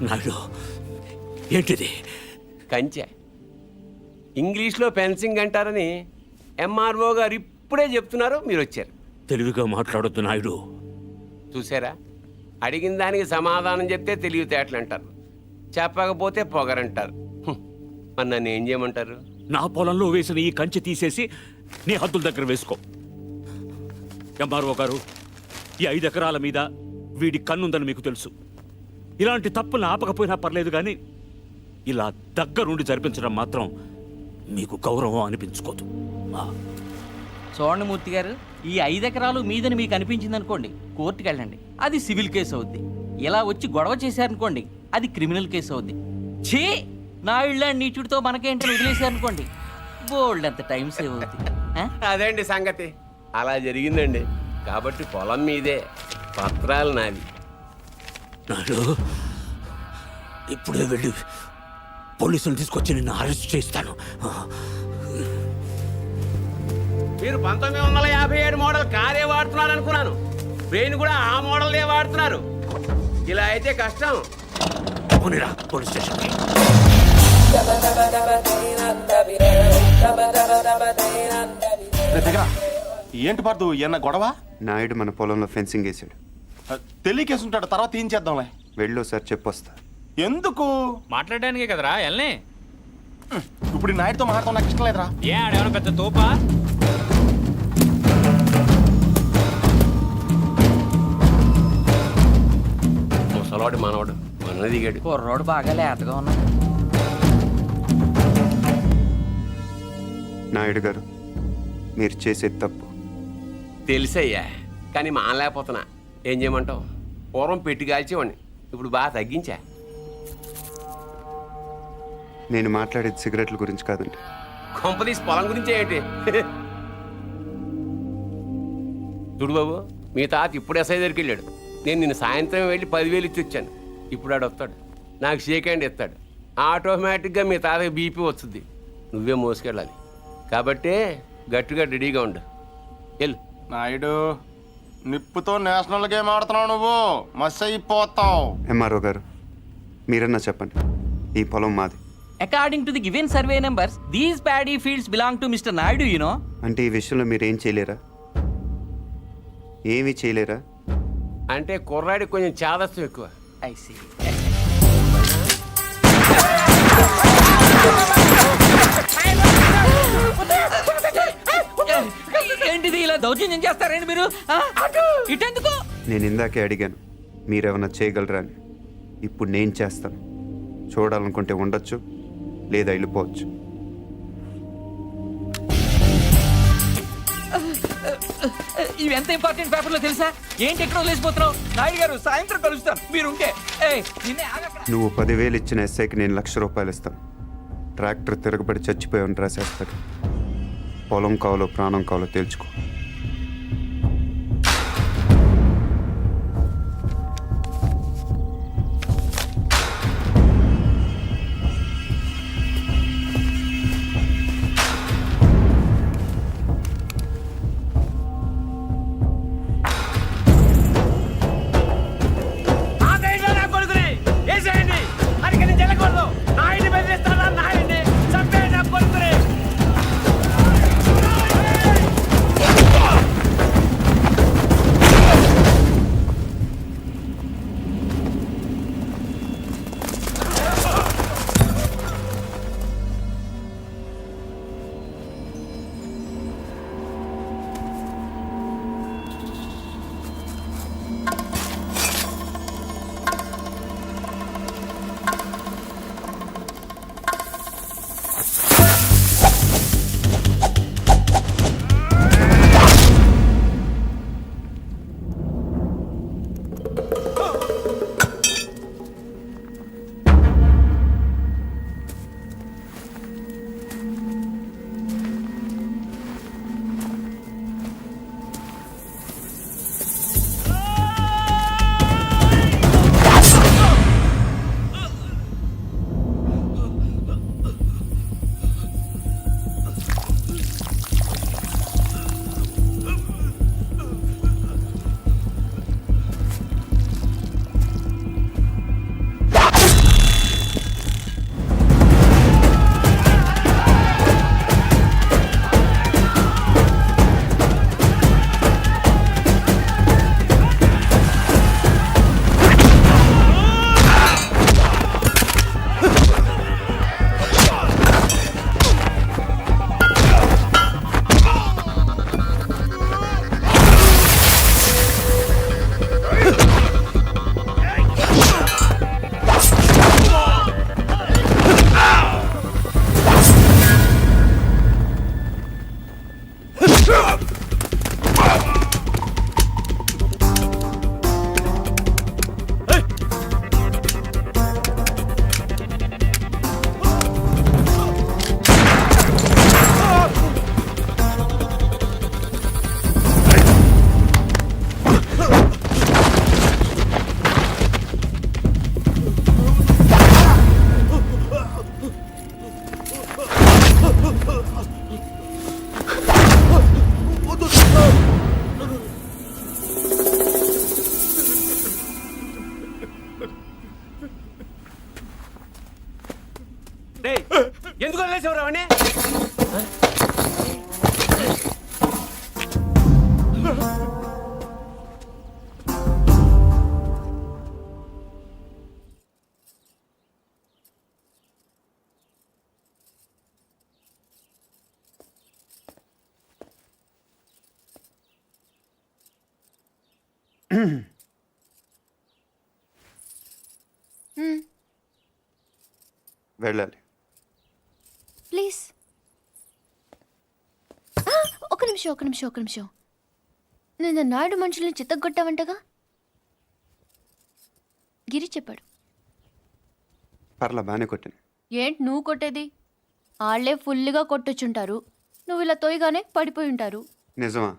నాయుడు ఏంటిది? కంచె. ఇంగ్లీష్లో ఫెన్సింగ్ అంటారని ఎంఆర్ఓ గారు ఇప్పుడే చెప్తున్నారు, మీరు వచ్చారు. తెలివిగా మాట్లాడొద్దు నాయుడు. చూసారా, అడిగిన దానికి సమాధానం చెప్తే తెలివితేటలు అంటారు, చెప్పకపోతే పొగరంటారు. మరి నన్ను ఏం చేయమంటారు? నా పొలంలో వేసిన ఈ కంచె తీసేసి నీ హద్దుల దగ్గర వేసుకో. ఎంఆర్ఓ గారు, ఈ 5 ఎకరాల మీద వీడి కన్నుందని మీకు తెలుసు. ఇలాంటి తప్పులు ఆపకపోయినా పర్లేదు, కానీ ఇలా దగ్గరుండి జరిపించడం మాత్రం మీకు గౌరవం అనిపించుకోదు. చూడండి మూర్తి గారు, ఈ 5 ఎకరాలు మీదని మీకు అనిపించింది అనుకోండి, కోర్టుకు వెళ్ళండి, అది సివిల్ కేసు అవుద్ది. ఇలా వచ్చి గొడవ చేశారనుకోండి, అది క్రిమినల్ కేసు అవుద్ది. ఛీ, నా ఇళ్ళ నీచుడితో మనకేంటని వదిలేశారనుకోండి, బోల్డ్ అంత టైం సేవ్ అవుద్ది. అదేండి సంగతి, అలా జరిగిందండి. కాబట్టి పొలం మీదే, పత్రాలు నావి. నాడు ఇప్పుడే వెళ్ళి పోలీసులు తీసుకొచ్చి నిన్ను అరెస్ట్ చేస్తాను. మీరు 1957 మోడల్ కారే వాడుతున్నారు అనుకున్నాను. బ్రెయిన్ కూడా ఆ మోడల్దే వాడుతున్నారు. ఇలా అయితే కష్టం. పోనీరా పోలీస్ స్టేషన్కి. ఏంటి పార్దు, ఏమన్నా గొడవ? నాయుడు మన పొలంలో ఫెన్సింగ్ వేసాడు. తెలియకేసుంటాడు, తర్వాత ఏం చేద్దాంలే. వెళ్ళు సార్, చెప్పొస్తా. ఎందుకు? మాట్లాడడానికే కదరా ఎల్నే. ఇప్పుడు ఈ నాయుడుతో మాట్లాడటం నాకు ఇష్టం లేదురా. ఏ ఆడేమన్నా పెద్ద తోపా? ముసలాడు మనవాడు మన దిగాడు. కుర్రోడు బాగా లేతగా ఉన్నాడు. నాయుడు గారు, మీరు చేసేది తప్పు. తెలుసయ్యా, కానీ మానలేకపోతున్నా. ఏం చేయమంటావు? పూర్వం పెట్టి కాల్చేవాడిని, ఇప్పుడు బాగా తగ్గించా. నేను మాట్లాడేది సిగరెట్ల గురించి కాదండి. కొంపదీసి పొలం గురించే ఏంటి? చూడు బాబు, మీ తాత ఇప్పుడు ఎస్ఐ దగ్గరికి వెళ్ళాడు. నేను నిన్న సాయంత్రం వెళ్ళి 10,000 ఇచ్చి వచ్చాను. ఇప్పుడు ఆడు వస్తాడు, నాకు షేక్ హ్యాండ్ ఇస్తాడు. ఆటోమేటిక్గా మీ తాతకి బీపీ వస్తుంది. నువ్వే మోసుకెళ్ళాలి. కాబట్టి గట్టిగా రెడీగా ఉండు. వెళ్ళు. నాయుడు, నిప్పుతో నేషనల్ గేమ్ ఆడుతున్నావు నువ్వు, మస్ అయిపోతావు. ఎంఆర్ఓ గారు, మీరన్నా చెప్పండి, ఈ పొలం మాది. According to the given survey numbers, these paddy fields belong to mister Naidu, you know. అంటే ఈ విషయంలో మీరు ఏం చేయలేరా? ఏమీ చేయలేరా? అంటే కుర్రాడికి కొంచెం చాదస్తం ఎక్కువ. I see. ఏంటిది, ఇలా దౌర్జన్యం చేస్తారండి మీరు? ఇటెందుకు? నేను ఇందాకే అడిగాను మీరేమన్నా చేయగలరా అని. ఇప్పుడు నేను చేస్తాను. చూడాలనుకుంటే ఉండొచ్చు, లేదా వెళ్ళిపోవచ్చు. ఇవి ఎంత ఇంపార్టెంట్ పేపర్లో తెలుసా? ఏంటి ఎక్కడ వదిలేసిపోతున్నావు? నాయుడు గారు, సాయంత్రం కలుస్తాను, మీరుంటే. నువ్వు 10,000 ఇచ్చిన ఎస్ఐకి నేను ₹1,00,000 ఇస్తాను. ట్రాక్టర్ తిరగబడి చచ్చిపోయావని రాసేస్తాడు. పొలం కావాలో ప్రాణం కావాలో తేల్చుకో. డేయ్, ఎందుకు వదిలేసేవారు అవన్నీ? వెళ్ళాలి. ప్లీజ్ ఒక నిమిషం నేను నాయుడు మనుషుల్ని చిత్తగొట్టావంటగా గిరి చెప్పాడు. పర్లా బాగానే కొట్టాను. ఏంటి నువ్వు కొట్టేది? వాళ్ళే ఫుల్గా కొట్టొచ్చుంటారు, నువ్వు ఇలా తోయగానే పడిపోయి ఉంటారు. నిజమా?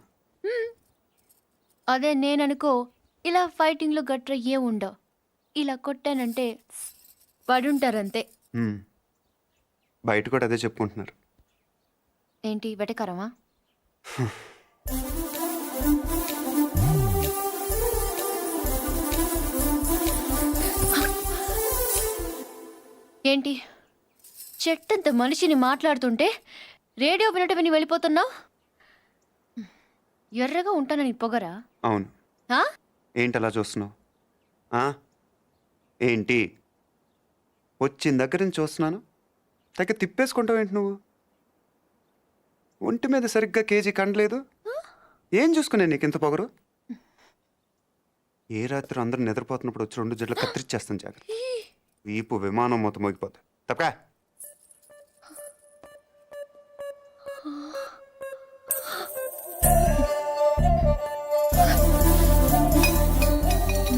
అదే నేననుకో ఇలా ఫైటింగ్లో గట్ర ఏ ఉండవు, ఇలా కొట్టానంటే పడుంటారంతే. హ్మ్. బయట కూడా అదే చెప్పుకుంటున్నారు. ఏంటి వెటకరమా? ఏంటి చెట్టంత మనిషిని మాట్లాడుతుంటే రేడియో వినటం విని వెళ్ళిపోతున్నావు? ఎర్రగా ఉంటానని పొగరా? అవును. ఆ? ఏంటి అలా చూస్తున్నావు? ఏంటి వచ్చిన దగ్గర నుంచి చూస్తున్నాను, తెగ తిప్పేసుకుంటావు ఏంటి నువ్వు? ఒంటి మీద సరిగ్గా కేజీ కండలేదు. ఏం చూసుకునే నీకు ఇంత పొగరు? ఏ రాత్రి అందరూ నిద్రపోతున్నప్పుడు వచ్చి 2 జడ్లు కత్తిరిచ్చేస్తాను జాగ్రత్త. వీపు విమానం మొత్తం మోగిపోతా. తప్పకా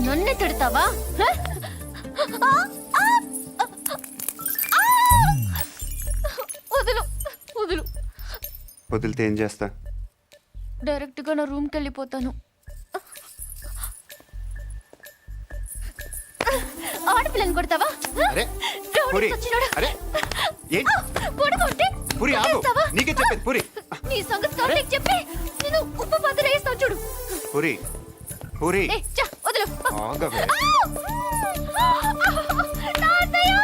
నన్నే తిడతావా? వదులు వదులు. వదిలితే ఏం చేస్తా? డైరెక్ట్గా నా రూమ్కి వెళ్ళిపోతాను. ఆడపిల్లని కొడతావా? అరే రౌడీ పురి, సచ్చినోడా. అరే ఏంటి కొడకుంటే పురి ఆగు, కొట్టేస్తావా? నీకే చెప్పేది పురి. నీ సంగతి కాలేకి చెప్పి నేను ఉప్పు పాత్ర వేస్తాను చూడు. పురి పురి ఏ, చా, వదులు. ఆగవే. తాతయ్య,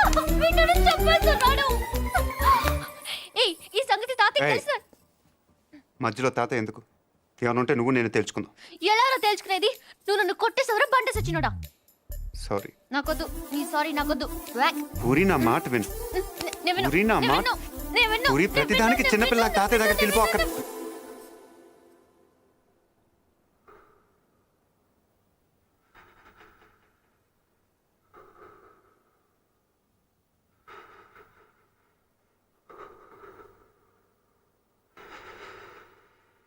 వీడిని చంపేస్తున్నాడు. ఏయ్, ఈ సంగతి తాతయ్య ఏయ్. తెలుసా? మధ్యలో తాత ఎందుకు? ఏమైనా ఉంటే నువ్వు నేను తెలుసుకుందాం. ఎలా తెలుసుకునేది? నువ్వు నన్ను కొట్టేసవరా బండ సచ్చినోడా? సారీ నాకొద్దు, నీ సారీ నాకొద్దు. వాక్. పూరి, నా మాట విను. నేను విన్ను, పూరి, నా నేను మాట విన్ను, నేను విన్ను, పూరి, నేను ప్రతిదానికి విన్ను, చిన్నపిల్ల నేను తాతయ్య దగ్గరికి విన్ను, వెళ్ళిపో. అక్కడ